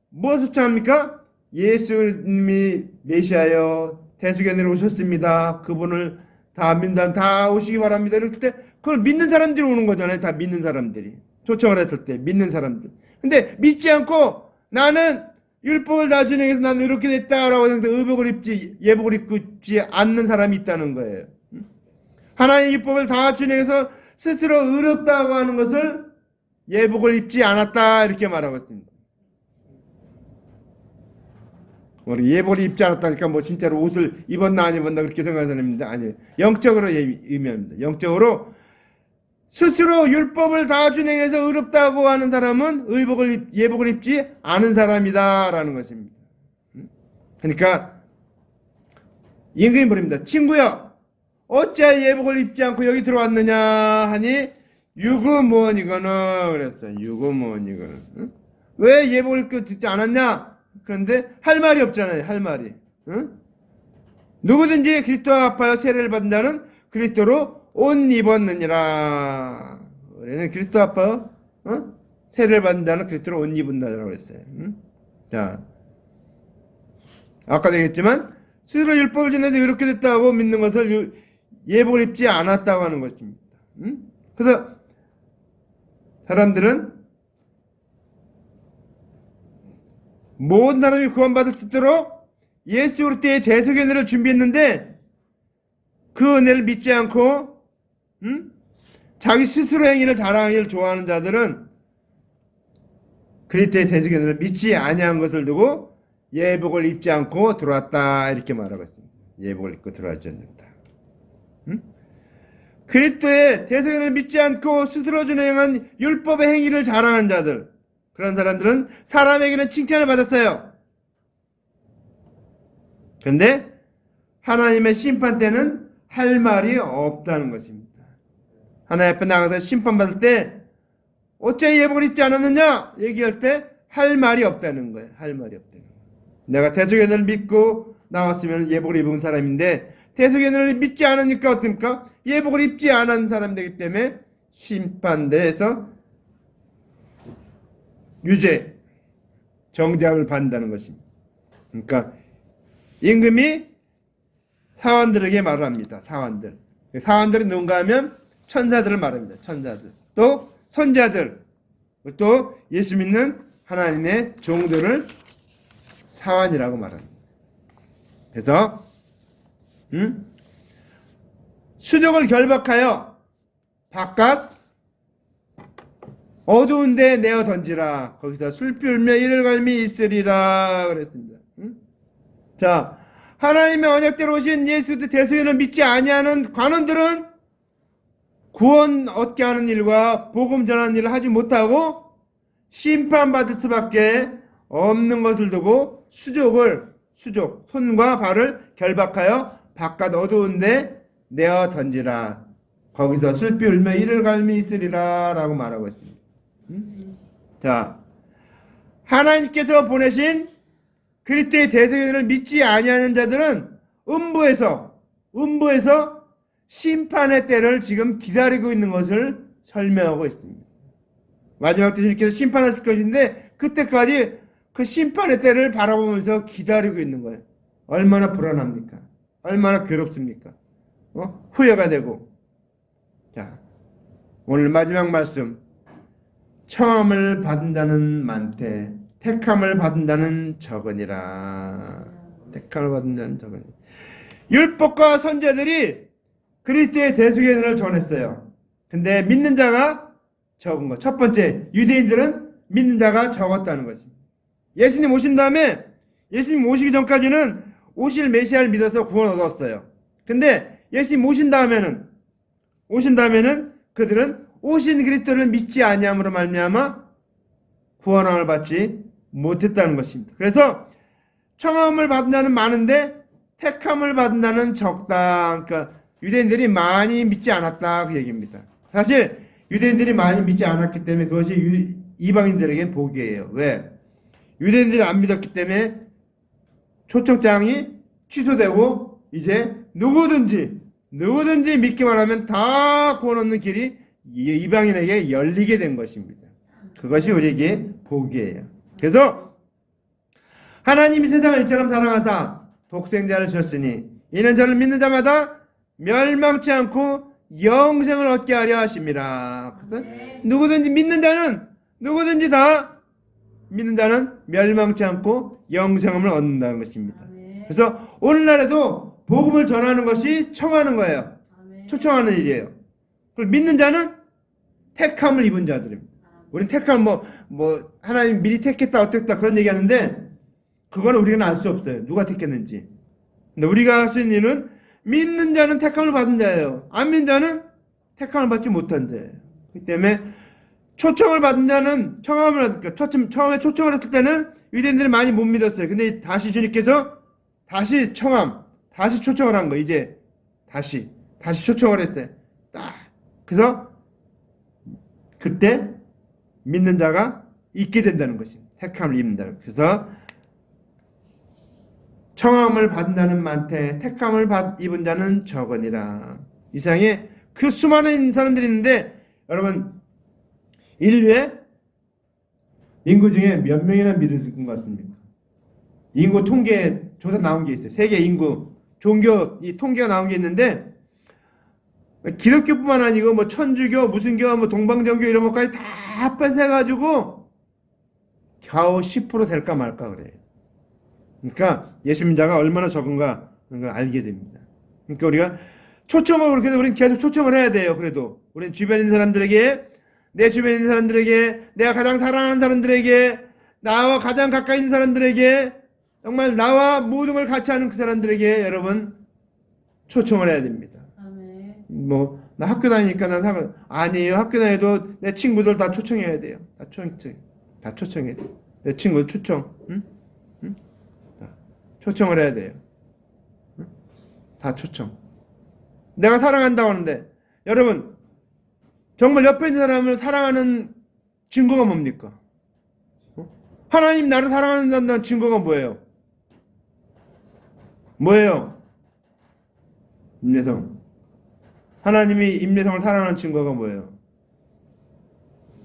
무엇을 초청합니까? 예수님이 메시아여 대속의 은혜로 오셨습니다. 그분을 다 믿는 사람 다 오시기 바랍니다. 이럴 때 그걸 믿는 사람들이 오는 거잖아요. 다 믿는 사람들이. 초청을 했을 때 믿는 사람들. 근데 믿지 않고 나는 율법을 다 진행해서 나는 이렇게 됐다라고 해서 의복을 입지 예복을 입고 있지 않는 사람이 있다는 거예요. 하나님의 율법을 다 진행해서 스스로 의롭다고 하는 것을 예복을 입지 않았다 이렇게 말하고 있습니다. 우리 예복을 입지 않았다니까 뭐 진짜로 옷을 입었나 안 입었나 그렇게 생각하는 사람입니다. 아니에요. 영적으로 의미합니다. 영적으로 스스로 율법을 다 준행해서 의롭다고 하는 사람은 예복을 입지 않은 사람이다라는 것입니다. 그러니까 임금이 물습니다. 친구야, 어찌 예복을 입지 않고 여기 들어왔느냐 하니 유구무원이거늘 그랬어요. 유구무원이거늘. 왜 예복을 입고 듣지 않았냐? 그런데 할 말이 없잖아요. 할 말이. 누구든지 그리스도와 합하여 세례를 받는다는 그리스도로 옷 입었느니라. 우리는 그리스도와 합하여 세례를 받는다는 그리스도로 옷 입은다라고 했어요. 자, 아까도 얘기했지만 스스로 율법을 지내서 이렇게 됐다고 믿는 것을 예복을 입지 않았다고 하는 것입니다. 그래서 사람들은 모든 사람이 구원받을 수 있도록 예수 그리스도의 대속의 은혜를 준비했는데 그 은혜를 믿지 않고 자기 스스로 행위를 자랑하기를 좋아하는 자들은 그리스도의 대속의 은혜를 믿지 아니한 것을 두고 예복을 입지 않고 들어왔다 이렇게 말하고 있습니다. 예복을 입고 들어왔지 않는다. 그리스도의 대속의 은혜를 믿지 않고 스스로 준행한 율법의 행위를 자랑하는 자들, 그런 사람들은 사람에게는 칭찬을 받았어요. 그런데 하나님의 심판 때는 할 말이 없다는 것입니다. 하나님 앞에 나가서 심판받을 때 어째 예복을 입지 않았느냐 얘기할 때 할 말이 없다는 거예요. 할 말이 없다는 거예요. 내가 대속의 은혜를 믿고 나왔으면 예복을 입은 사람인데 대속의 은혜를 믿지 않으니까 어떻습니까? 예복을 입지 않은 사람 되기 때문에 심판대에서 유죄, 정죄함을 받는다는 것입니다. 그러니까 임금이 사환들에게 말을 합니다. 사환들이 누군가 하면 천사들을 말합니다. 천사들. 또 선자들. 또 예수 믿는 하나님의 종들을 사환이라고 말합니다. 그래서 수족을 결박하여 바깥 어두운 데 내어 던지라. 거기서 술피 울며 이를 갈미 있으리라 그랬습니다. 자, 하나님의 언약대로 오신 예수 대속연을 믿지 아니하는 관원들은 구원 얻게 하는 일과 복음 전하는 일을 하지 못하고 심판받을 수밖에 없는 것을 두고 수족, 손과 발을 결박하여 바깥 어두운 데 내어 던지라. 거기서 슬피 울며 이를 갈미 있으리라 라고 말하고 있습니다. 자, 하나님께서 보내신 그리스도의 대속연을 믿지 아니하는 자들은 음부에서 심판의 때를 지금 기다리고 있는 것을 설명하고 있습니다. 마지막 때 주님께서 심판하실 것인데 그때까지 그 심판의 때를 바라보면서 기다리고 있는 거예요. 얼마나 불안합니까? 얼마나 괴롭습니까? 후회가 되고. 자, 오늘 마지막 말씀. 청함을 받은 자는 많되 택함을 받은 자는 적으니라. 택함을 받은 자는 적으니라. 율법과 선자들이 그리스도의 대속의 은혜를 전했어요. 근데 믿는 자가 적은 것. 첫 번째, 유대인들은 믿는 자가 적었다는 것입니다. 예수님 오신 다음에, 예수님 오시기 전까지는 오실 메시아를 믿어서 구원 얻었어요. 근데 예수님 오신 다음에는 그들은 오신 그리스도를 믿지 아니함으로 말미암아 구원함을 받지 못했다는 것입니다. 그래서 청함을 받은 자는 많은데 택함을 받은 자는 적다. 그러니까 유대인들이 많이 믿지 않았다 그 얘기입니다. 사실 유대인들이 많이 믿지 않았기 때문에 그것이 이방인들에게 복이에요. 왜? 유대인들이 안 믿었기 때문에 초청장이 취소되고 이제 누구든지 믿기만 하면 다 구원 얻는 길이 이방인에게 열리게 된 것입니다. 그것이 우리에게 복이에요. 그래서 하나님이 세상을 이처럼 사랑하사 독생자를 주셨으니 이는 저를 믿는 자마다 멸망치 않고 영생을 얻게 하려 하심이라. 그래서 누구든지 믿는 자는 멸망치 않고 영생을 얻는다는 것입니다. 그래서 오늘날에도 복음을 전하는 것이 청하는 거예요. 초청하는 일이에요. 그걸 믿는 자는 택함을 입은 자들입니다. 우리는 택함 하나님 미리 택했다 어땠다 그런 얘기하는데 그거는 우리가 알 수 없어요. 누가 택했는지. 근데 우리가 할 수 있는 일은 믿는 자는 택함을 받은 자예요. 안 믿는 자는 택함을 받지 못한 자예요. 그렇기 때문에 초청을 받은 자는 처음에 초청을 했을 때는 유대인들이 많이 못 믿었어요. 근데 다시 주님께서 다시 초청을 한 거. 이제 다시 초청을 했어요. 그래서 그때 믿는 자가 있게 된다는 것입니다. 택함을 입는다. 그래서 청함을 받는다는 많되 택함을 입은 자는 적으니라. 이 세상에 그 수많은 사람들이 있는데 여러분 인류의 인구 중에 몇 명이나 믿을 것 같습니까? 인구 통계 조사 나온 게 있어요. 세계 인구 종교 이 통계가 나온 게 있는데 기독교뿐만 아니고 천주교, 무슨교, 동방정교 이런 것까지 다 합해서 해가지고 겨우 10% 될까 말까 그래요. 그러니까 예수 믿자가 얼마나 적은가 그런 걸 알게 됩니다. 그러니까 우리가 초청을 그래서 우리는 계속 초청을 해야 돼요. 그래도 우리는 주변에 있는 사람들에게 내 주변에 있는 사람들에게 내가 가장 사랑하는 사람들에게 나와 가장 가까이 있는 사람들에게 정말 나와 모든 걸 같이 하는 그 사람들에게 여러분 초청을 해야 됩니다. 나 학교 다니니까 아니에요. 학교 다녀도 내 친구들 다 초청해야 돼요. 다 초청해야 돼요. 내 친구들 초청. 응? 초청을 해야 돼요. 응? 다 초청. 내가 사랑한다고 하는데 여러분 정말 옆에 있는 사람을 사랑하는 증거가 뭡니까? 하나님 나를 사랑하는 증거가 뭐예요? 임내성. 하나님이 임내성을 사랑하는 증거가 뭐예요?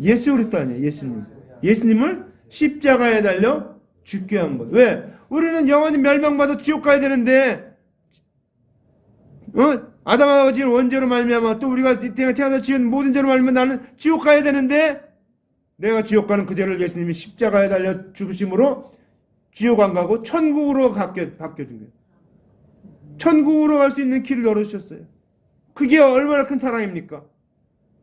예수 그리스도 아니에요. 예수님. 예수님을 십자가에 달려 죽게 한 거예요. 왜? 우리는 영원히 멸망받아 지옥 가야 되는데 아담하고 지은 원죄로 말미암아 또 우리가 태어나서 지은 모든 죄로 말미암아 나는 지옥 가야 되는데 내가 지옥 가는 그 죄를 예수님이 십자가에 달려 죽으심으로 지옥 안 가고 천국으로 바뀌어준 거예요. 천국으로 갈 수 있는 길을 열어주셨어요. 그게 얼마나 큰 사랑입니까?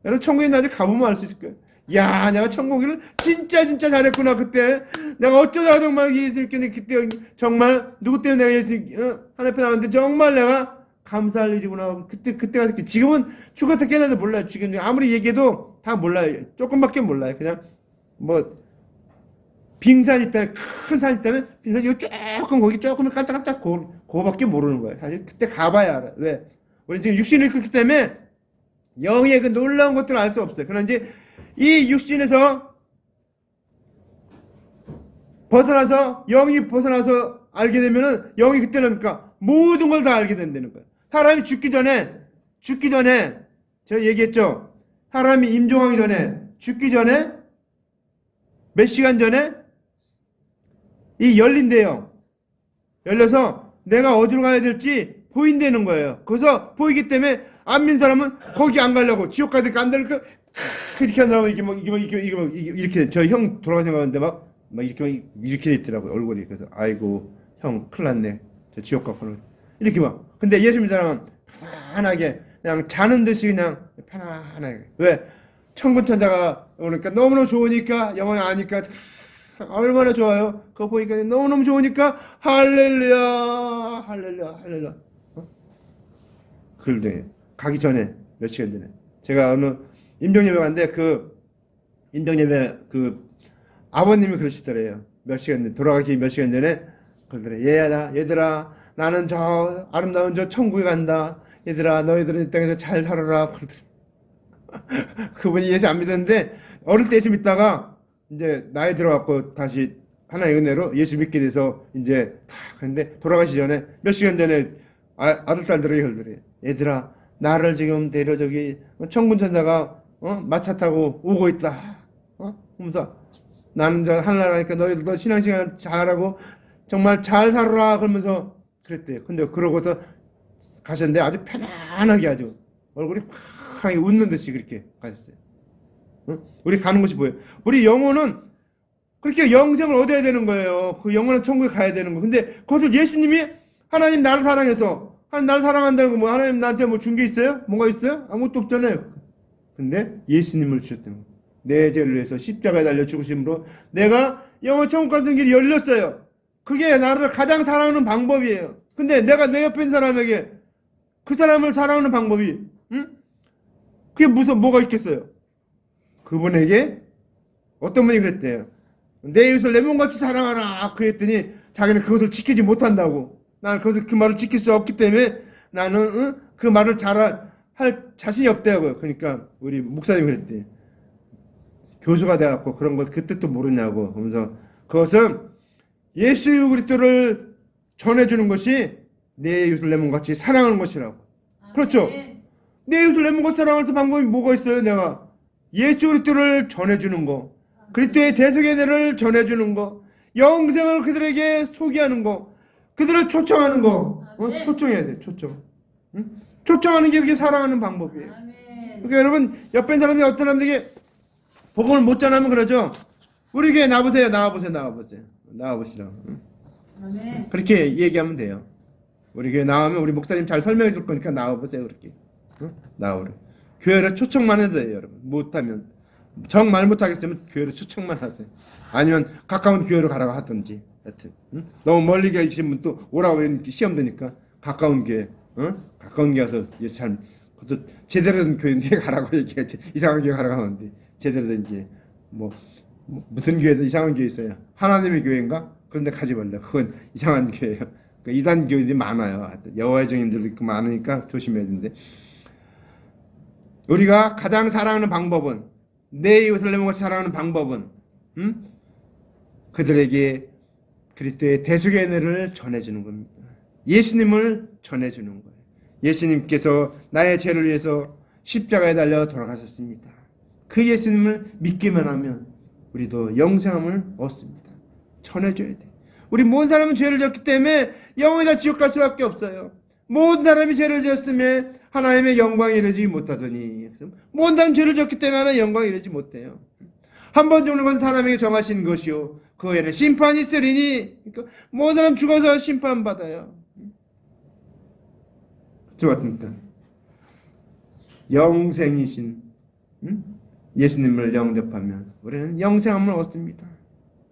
여러분 천국에 나중에 가보면 알 수 있을 거예요. 야, 내가 천국을 진짜 잘했구나. 그때 내가 어쩌다가 정말 예수님께 그때 정말 누구 때문에 내가 예수 하나님 앞에 나왔는데 정말 내가 감사할 일이구나. 그때가 지금은 죽었다 깨나도 몰라요. 지금 아무리 얘기해도 다 몰라요. 조금밖에 몰라요. 그냥 빙산 있다면 큰 산 있다면 빙산 요 조금 거기 조금 깜짝깜짝 그거밖에 모르는 거예요. 사실 그때 가봐야 알아요. 왜? 우리 지금 육신을 입기 때문에 영의 그 놀라운 것들을 알 수 없어요. 그러나 이제 이 육신에서 영이 벗어나서 알게 되면은 영이 그때는 그러니까 모든 걸 다 알게 된다는 거예요. 사람이 죽기 전에 제가 얘기했죠. 사람이 임종하기 전에 죽기 전에 몇 시간 전에 이 열린대요. 열려서 내가 어디로 가야 될지 보인다는 거예요. 그래서 보이기 때문에 안 믿는 사람은 거기 안 가려고 지옥 가니까 안 되니까 이렇게 하느라고 이렇게 저 형 돌아가신 거 같은데 막 이렇게 돼 있더라고요. 얼굴이. 그래서 아이고 형 큰일 났네. 저 지옥 갔구나. 이렇게 막. 근데 예수 믿는 사람은 편안하게 그냥 자는 듯이 그냥 편안하게. 왜? 천군 천사가 오니까 너무너무 좋으니까 영원히 아니까 얼마나 좋아요. 그거 보니까 너무너무 좋으니까 할렐루야. 그런데 가기 전에 몇 시간 전에 제가 어느 임종예배 갔는데 그 임종예배 그 아버님이 그러시더래요. 몇 시간 전에 돌아가기 몇 시간 전에 그러더래. 얘들아 나는 저 아름다운 저 천국에 간다. 얘들아 너희들은 이 땅에서 잘 살아라. 그러더래. 그분이 예수 안 믿었는데 어릴 때 예수 믿다가 이제 나이 들어갖고 다시 하나의 은혜로 예수 믿게 돼서 이제 다 근데 돌아가시 전에 몇 시간 전에 아들 딸들이 그러더래. 얘들아 나를 지금 데려 저기 천군 천사가 마차 타고 오고 있다. 그러면서 나는 저 하늘나라니까 너희들도 신앙생활 잘하고 정말 잘 살아라 그러면서 그랬대요. 근데 그러고서 가셨는데 아주 편안하게 아주 얼굴이 확 웃는 듯이 그렇게 가셨어요. 응? 우리 가는 곳이 뭐예요? 우리 영혼은 그렇게 영생을 얻어야 되는 거예요. 그 영원한 천국에 가야 되는 거. 근데 그것을 예수님이 하나님 나를 사랑해서 하나님 나를 사랑한다는 거 뭐 하나님 나한테 뭐 준 게 있어요? 뭔가 있어요? 아무것도 없잖아요. 근데 예수님을 주셨다는 거예요. 내 죄를 위해서 십자가에 달려 죽으심으로 내가 영원 천국 가는 길이 열렸어요. 그게 나를 가장 사랑하는 방법이에요. 근데 내가 내 옆에 있는 사람에게 그 사람을 사랑하는 방법이 그게 무슨 뭐가 있겠어요? 그분에게 어떤 분이 그랬대요. 내 이웃을 내 몸같이 사랑하라 그랬더니 자기는 그것을 지키지 못한다고. 나는 그 말을 지킬 수 없기 때문에 나는 그 말을 할 자신이 없대요. 그러니까 우리 목사님이 그랬대. 교수가 돼갖고 그런 것 그 뜻도 모르냐고. 그러면서 그것은 예수 그리스도를 전해주는 것이 내 이웃을 내 몸같이 사랑하는 것이라고. 그렇죠? 내 이웃을 내 몸같이 사랑할 수 방법이 뭐가 있어요? 내가 예수 그리스도를 전해주는 거, 그리스도의 대속의 은혜를 전해주는 거, 영생을 그들에게 소개하는 거, 그들을 초청하는 거. 초청해야 돼. 초청. 응? 초청하는 게 그게 사랑하는 방법이에요. 그러니까 여러분 옆에 있는 사람이 어떤 사람들에게 복음을 못 전하면 그러죠. 우리 교회 나와보세요. 나와보시라고. 응? 그렇게 얘기하면 돼요. 우리 교회 나오면 우리 목사님 잘 설명해 줄 거니까 나와보세요. 그렇게. 응? 나오래. 교회를 초청만 해도 돼요. 여러분. 못하면 정말 못하겠으면 교회를 초청만 하세요. 아니면 가까운 교회로 가라고 하든지. 하여튼 응? 너무 멀리 계신 분 또 오라고 시험 되니까 가까운 교회, 가까운 교회 가서 잘 그것도 제대로 된 교회인데 가라고 얘기하지. 이상한 교회 가라고 하는데 제대로 된 교회 뭐 무슨 교회도 이상한 교회 있어요. 하나님의 교회인가? 그런데 가지 말라. 그건 이상한 교회예요. 그러니까 이단 교회들이 많아요. 여호와의 증인들도 있고 많으니까 조심해야 되는데 우리가 가장 사랑하는 방법은 내 이웃을 내 몸같이 사랑하는 방법은 그들에게 그리스도의 대속의 은혜를 전해주는 겁니다. 예수님을 전해주는 거예요. 예수님께서 나의 죄를 위해서 십자가에 달려 돌아가셨습니다. 그 예수님을 믿기만 하면 우리도 영생함을 얻습니다. 전해줘야 돼. 우리 모든 사람은 죄를 졌기 때문에 영원히 다 지옥 갈 수밖에 없어요. 모든 사람이 죄를 지었으면 하나님의 영광에 이르지 못하더니 모든 사람이 죄를 졌기 때문에 하나님의 영광에 이르지 못해요. 한 번 죽는 것은 사람에게 정하신 것이요 그 후에는 심판이 있으리니. 그러니까 모든 사람 죽어서 심판받아요. 그렇지 않습니까? 영생이신 예수님을 영접하면 우리는 영생함을 얻습니다.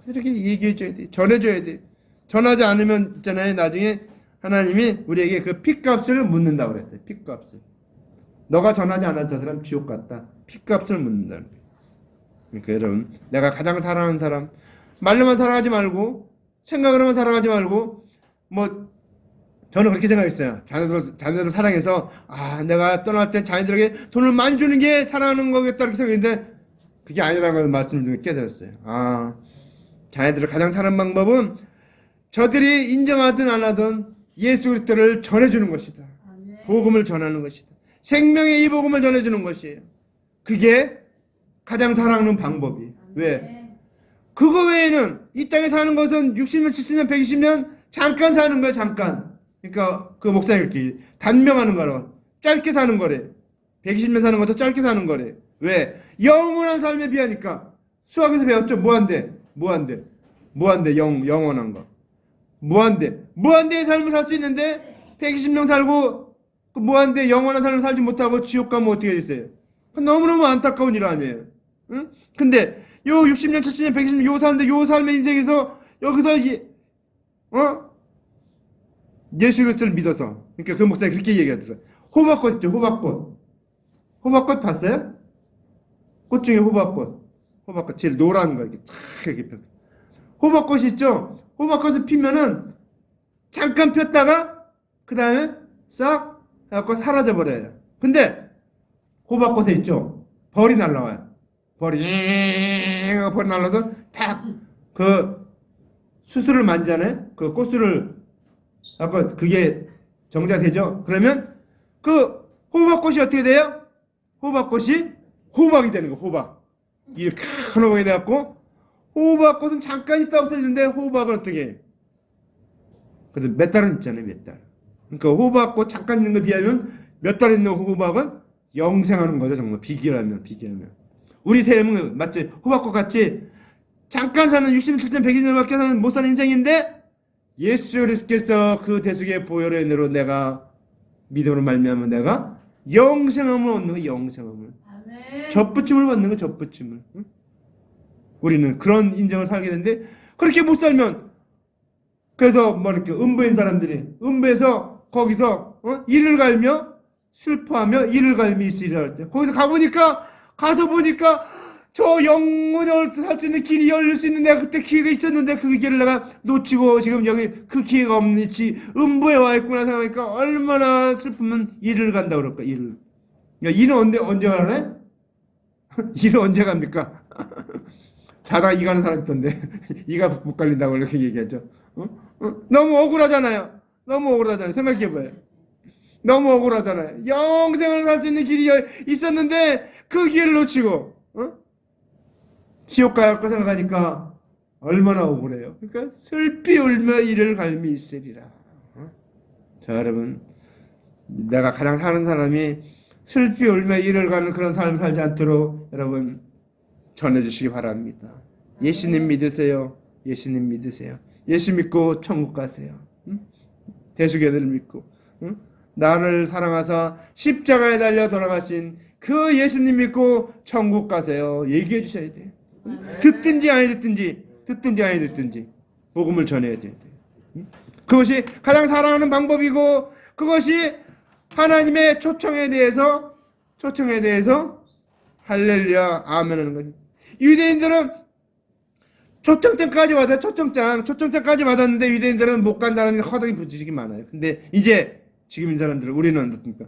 그렇게 얘기해줘야 돼. 전해줘야 돼. 전하지 않으면 있잖아요. 나중에 하나님이 우리에게 그 핏값을 묻는다고 그랬어요. 핏값을. 너가 전하지 않았던 저 사람 지옥 갔다. 핏값을 묻는다는 거예요. 그러니까 여러분 내가 가장 사랑하는 사람 말로만 사랑하지 말고 생각으로만 사랑하지 말고 뭐 저는 그렇게 생각했어요. 자녀들 사랑해서 내가 떠날 때 자녀들에게 돈을 많이 주는 게 사랑하는 거겠다 이렇게 생각했는데 그게 아니라는 걸 말씀 중에 깨달았어요. 자녀들을 가장 사랑하는 방법은 저들이 인정하든 안 하든 예수 그리스도를 전해주는 것이다. 복음을 전하는 것이다. 생명의 이 복음을 전해주는 것이에요. 그게 가장 사랑하는 방법이에요. 왜? 그거 외에는 이 땅에 사는 것은 60년, 70년, 120년 잠깐 사는 거예요. 잠깐. 그러니까 그 목사님 이렇게 단명하는 거라고 짧게 사는 거래. 120년 사는 것도 짧게 사는 거래. 왜? 영원한 삶에 비하니까. 수학에서 배웠죠. 무한대 영원한 거. 무한대의 삶을 살 수 있는데 120년 살고 그 무한대 영원한 삶을 살지 못하고 지옥 가면 어떻게 되겠어요? 너무너무 안타까운 일 아니에요. 응? 근데 요 60년, 70년, 120년 요 사는데 요 삶의 인생에서 여기서 예수 그리스도를 믿어서 그러니까 그 목사님이 그렇게 얘기하더라고요. 호박꽃 있죠. 호박꽃 봤어요? 꽃 중에 호박꽃 제일 노란 거 이렇게 쫙 이렇게 펴. 호박꽃이 있죠. 호박꽃을 피면은 잠깐 폈다가 그 다음에 싹 해갖고 사라져 버려요. 근데 호박꽃에 있죠. 벌이 날라와요. 벌이 날라서 탁 그 수술을 만지잖아요. 그 꽃술을 아까 그게 정자되죠. 그러면 그 호박꽃이 어떻게 돼요? 호박꽃이 호박이 되는 거. 호박 이렇게 큰 호박이 돼갖고 호박꽃은 잠깐 있다 없어지는데 호박은 어떻게 해? 근데 몇 달은 있잖아요. 몇 달. 그러니까 호박꽃 잠깐 있는 거 비하면 몇 달 있는 호박은 영생하는 거죠. 정말 비교하면. 우리 삶은 맞지? 호박꽃 같이 잠깐 사는 60년, 70년, 100년밖에 사는 못 사는 인생인데 예수 그리스도께서 그 대속의 보혈의 은혜로 내가 믿음으로 말미암아 내가 영생함을 얻는 거, 영생함을. 아멘. 접붙임을 받는 거, 접붙임을. 응? 우리는 그런 인생을 살게 되는데 그렇게 못 살면 그래서 뭐 이렇게 음부인 사람들이 음부에서 거기서 이를 갈며 슬퍼하며 이를 갈며 있으리라 할 때 거기서 가서 보니까 저 영혼을 살 수 있는 길이 열릴 수 있는 내가 그때 기회가 있었는데 그 기회를 내가 놓치고 지금 여기 그 기회가 없는지 음부에 와 있구나 생각하니까 얼마나 슬프면 이를 간다 그럴까. 이를. 야, 이는 언제 가래? 이는 언제 갑니까? 자다 이 가는 사람 있던데 이가 못 갈린다고 이렇게 얘기하죠. 너무 억울하잖아요. 생각해봐요. 너무 억울하잖아요. 영생을 살 수 있는 길이 있었는데 그 기회를 놓치고 지옥 가야할까 생각하니까 얼마나 억울해요. 그러니까 슬피 울며 이를 갈미 있으리라. 자, 여러분, 내가 가장 사는 사람이 슬피 울며 이를 가는 그런 삶을 살지 않도록 여러분 전해주시기 바랍니다. 예수님 믿으세요. 예수 믿고 천국 가세요. 대속의 은혜를 믿고 나를 사랑하사 십자가에 달려 돌아가신 그 예수님 믿고 천국 가세요. 얘기해 주셔야 돼요. 듣든지 아니 듣든지 복음을 전해야 돼요. 그것이 가장 사랑하는 방법이고 그것이 하나님의 초청에 대해서 할렐루야 아멘 하는 거죠. 유대인들은 초청장까지 받았는데 유대인들은 못 간 사람이 허덕이 부지식이 많아요. 근데 이제 지금 이 사람들은 우리는 어떻습니까?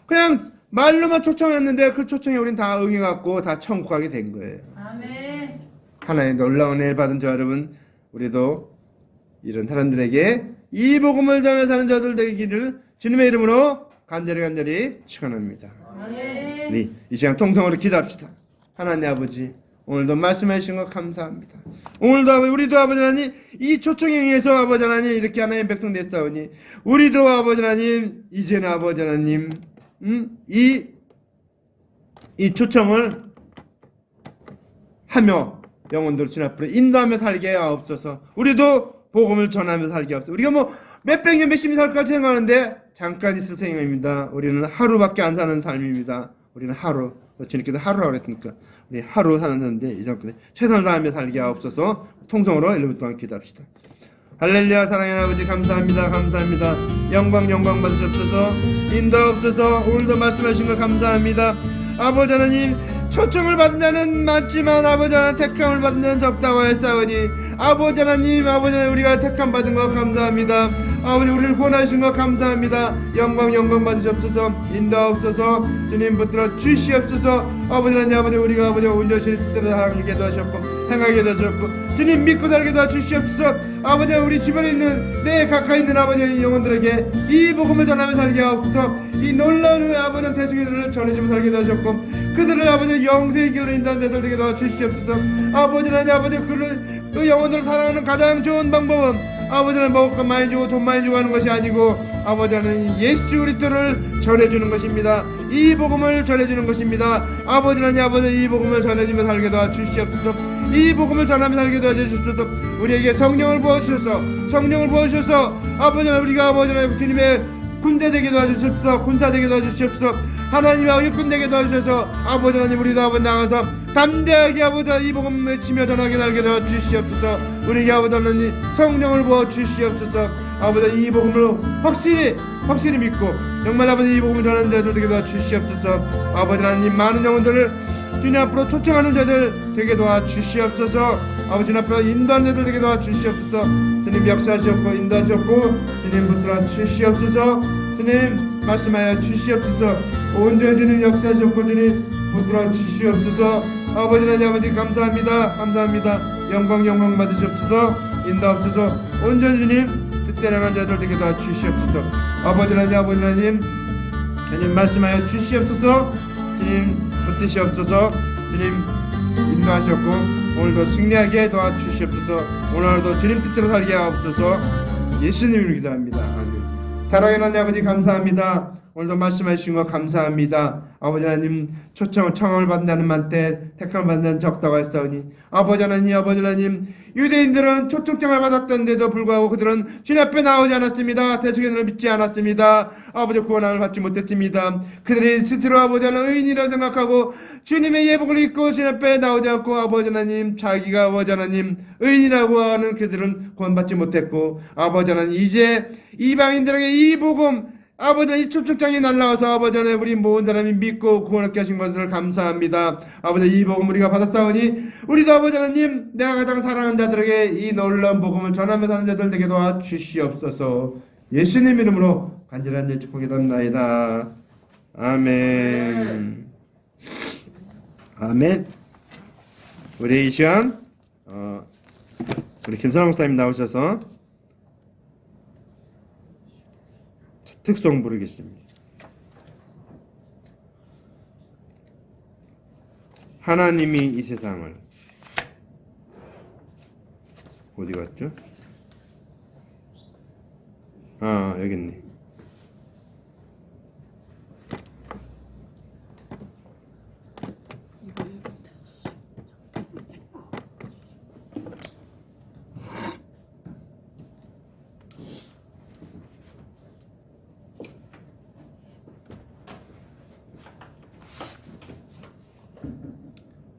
그냥 말로만 초청했는데 그 초청에 우린 다 응해갖고 다 천국 가게 된 거예요. 아멘. 하나의 놀라운 은혜를 받은 저 여러분, 우리도 이런 사람들에게 이 복음을 전해 사는 자들 되기를 주님의 이름으로 간절히 축원합니다. 아멘. 우리 이 시간 통성으로 기도합시다. 하나님 아버지, 오늘도 말씀해 주신 것 감사합니다. 오늘도 우리도 아버지 하나님 이 초청에 의해서 아버지 하나님 이렇게 하나님의 백성 됐사오니 우리도 아버지 하나님 이제는 아버지 하나님 이 초청을 하며 영혼들 주 앞으로 인도하며 살게 하옵소서. 우리도 복음을 전하며 살게 하옵소서. 우리가 뭐 몇백 년 몇십 년 살까지 생각하는데 잠깐 있을 생각입니다. 우리는 하루밖에 안 사는 삶입니다. 우리는 하루, 주님께서 하루라고 그랬으니까 우리 하루 사는 사람인데 이 사람들 최선을 다하며 살게 하옵소서. 통성으로 1분 동안 기도합시다. 할렐루야. 사랑하는 아버지 감사합니다. 영광 받으시옵소서. 인도하옵소서. 오늘도 말씀하신 거 감사합니다. 아버지 하나님 초청을 받은 자는 많지만 아버지 하나님 택함을 받은 자는 적다고 했사오니 아버지 하나님 우리가 택함 받은 거 감사합니다. 아버지 우리를 구원하신 거 감사합니다. 영광 받으시옵소서. 인도하옵소서. 주님 붙들어 주시옵소서. 아버지 하나님 우리가 아버지 온전히 뜻대로 살게 도하셨고 행하게 도하셨고 주님 믿고 살게 도와주시옵소서. 아버지 우리 주변에 있는 내 가까이 있는 아버지 영혼들에게 이 복음을 전하며 살게 하옵소서. 이 놀라운 아버지 대속의를 전해주며 살게 도하셨고 그들을 아버지 영생의 길로 인도하는 자들 되게 도와주시옵소서. 아버지 하나님 그 영혼들을 사랑하는 가장 좋은 방법은 아버지 하나님 먹을 것 많이 주고 돈 많이 주고 하는 것이 아니고 아버지 하나님 예수 그리스도를 전해주는 것입니다. 이 복음을 전해주는 것입니다. 아버지 하나님 이 복음을 전해주며 살게 도와주시옵소서. 이 복음을 전하며 살게 도와주시옵소서. 우리에게 성령을 부어주셔서 아버지 하나님 우리가 아버지 하나님 주님의 군대 되게 도와주시옵소서. 군사 되게 도와주시옵소서. 하나님의 일꾼 되게 도와주셔서 아버지 하나님 우리도 아버지 나가서 담대하게 아버지 이 복음 외치며 전하게 살게 도와주시옵소서. 우리에게 아버지 하나님 성령을 부어주시옵소서. 아버지 이 복음을 확실히 믿고 정말 아버지 이 복음을 전하는 자들 되게 도와주시옵소서. 아버지 하나님 많은 영혼들을 주님 앞으로 초청하는 자들 되게 도와주시옵소서. 아버지 주님 앞으로 인도하는 자들 되게 도와주시옵소서. 주님 역사하셨고 인도하셨고 주님 붙들어 주시옵소서. 주님 말씀하여 주시옵소서. 온전히 주님 역사하셨고 주님 붙들어 주시옵소서. 아버지 하나님 아버지 감사합니다. 영광 받으시옵소서. 인도하옵소서. 온전히 주님 뜻대로 행한 자들 되게 도와주시옵소서. 아버지 하나님 주님 말씀하여 주시옵소서. 주님 붙드시옵소서. 주님 인도하셨고 오늘도 승리하게 도와주시옵소서. 오늘도 주님 뜻대로 살게 하옵소서. 예수님을 기도합니다. 아멘. 사랑하는 하나님 아버지 감사합니다. 오늘도 말씀해 주신 거 감사합니다. 아버지 하나님 청을 받는다는 만때 택함을 받는 적다가 했사오니 아버지 하나님 유대인들은 초청장을 받았던데도 불구하고 그들은 주님 앞에 나오지 않았습니다. 대속연을 믿지 않았습니다. 아버지 구원함을 받지 못했습니다. 그들이 스스로 아버지 하나님 의인이라 생각하고 주님의 예복을 입고 주님 앞에 나오지 않고 아버지 하나님 자기가 아버지 하나님 의인이라고 하는 그들은 구원받지 못했고 아버지 하나님 이제 이방인들에게 이 복음 아버지 이 초청장이 날라와서 아버지 하나님 우리 모든 사람이 믿고 구원하게 하신 것을 감사합니다. 아버지 이 복음 우리가 받았사오니 우리도 아버지 하나님 내가 가장 사랑하는 자들에게 이 놀라운 복음을 전하며 사는 자들 되게 도와주시옵소서. 예수님 이름으로 간절한 일 축복이옵나이다. 아멘. 아멘. 우리 이 시간 우리 김선호 목사님 나오셔서 특송 부르겠습니다. 하나님이 이 세상을 어디 갔죠? 아 여기 있네.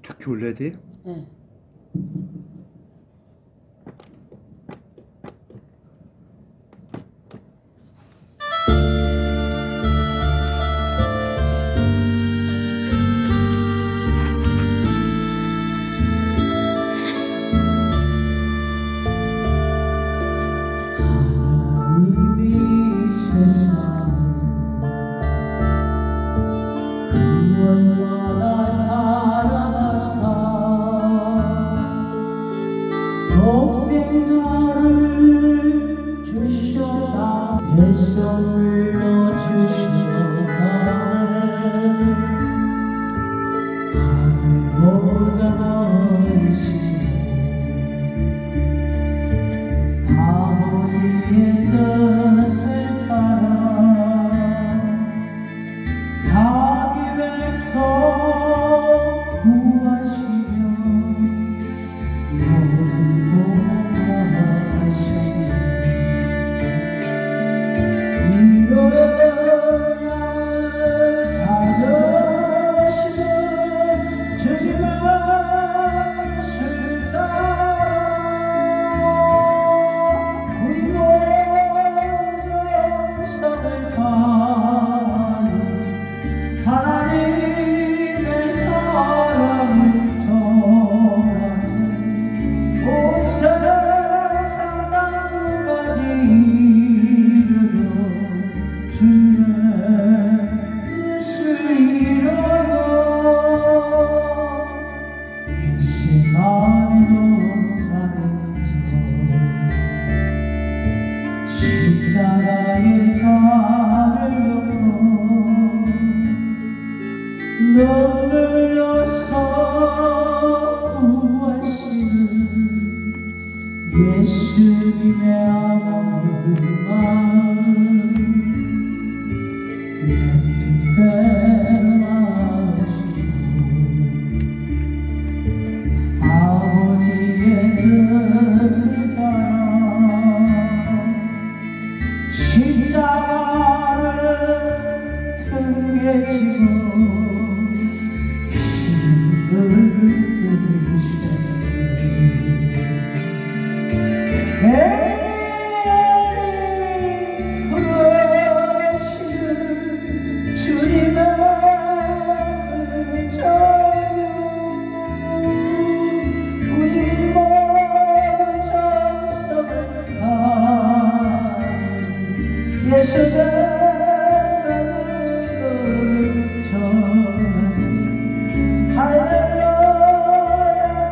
좋게 올려야 돼요? 네. 하나님이 세상을 구원받아 살아가사 독생자를 주셨다 대선물로 주셨다 하늘보좌이시오 아버지의 뜻을 따라 자기 백성 구하시며 모진 보내하시니 이로의 양을 찾으시는 주님의 뜻을 따라 우리 모든 정성을 다하여 하나님의 사랑을 전하시니 온 세상 땅끝까지 이르러 주의 뜻을 이루어 괘씸함의 동산에서 십자가의 잔을 놓고 눈물 흘려서 구하시는 예수님의 아무만 내 뜻대로 하시고 아버지의 뜻을 따라 십자가를 등에 지고 피를 흘리셨네 부르시는 주님의 그 자유 우리 모든 정성을 다하여 예수의 말씀을 전하시니 할렐루야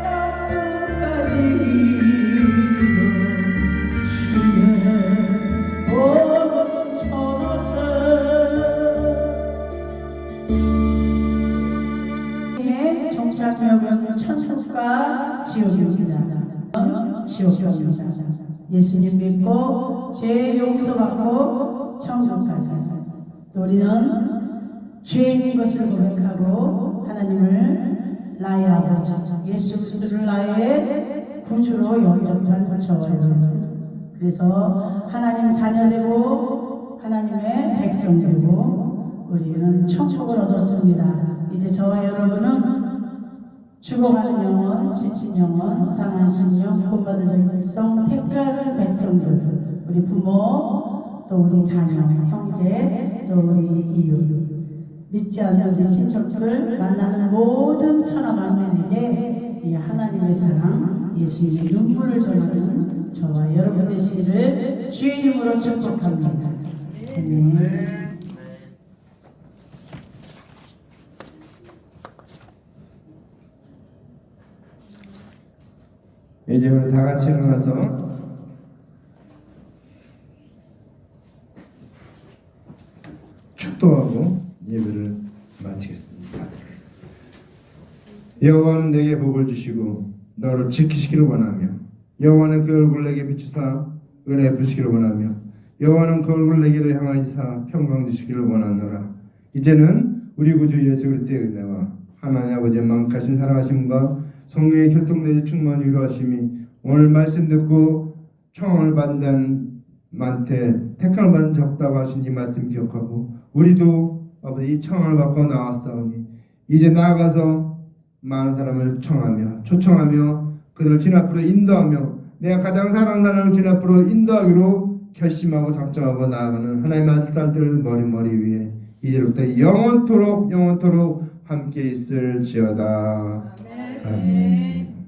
땅끝까지 이르러 주의 복음 전하세 종착역은 천국과 지옥입니다. 지옥입니다. 예수님 믿고 죄 용서받고 천국 가서 또 우리는 죄인인 것을 고백하고 하나님을 나의 아버지 예수 그리스도를 나의 구주로 영접한 저와 여러분, 그래서 하나님 자녀되고 하나님의 백성되고 우리는 천국을 얻었습니다. 이제 저와 여러분은 죽어가는 영혼, 지친 영혼, 상한 심령, 본받을 백성, 택할 백성들, 우리 부모, 또 우리 자녀, 형제, 또 우리 이웃, 믿지 않는 우리 친척들, 만나는 모든 천하 만민에게 이 하나님의 사랑, 예수님의 눈물을 전하는 저와 여러분 되시기를 주의 이름으로 축복합니다. 아멘. 이제 우리 다 같이 일어나서 축도하고 예배를 마치겠습니다. 여호와는 내게 복을 주시고 너를 지키시기를 원하며 여호와는 그 얼굴 내게 비추사 은혜 베푸시기를 원하며 여호와는 그 얼굴 내게로 향하시사 평강 주시기를 원하노라. 이제는 우리 구주 예수 그리스도의 은혜와 하나님 아버지의 만카신 사랑하심과 성령의 교통내주 충만히 위로하심이 오늘 말씀 듣고 청을 받는 만테 택함을 받은 적다고 하신 이 말씀 기억하고 우리도 아버지 이 청을 받고 나왔사오니 이제 나아가서 많은 사람을 청하며 초청하며 그들을 주님 앞으로 인도하며 내가 가장 사랑하는 사람을 주님 앞으로 인도하기로 결심하고 작정하고 나아가는 하나님의 딸들 머리 위에 이제부터 영원토록 함께 있을지어다. 아멘.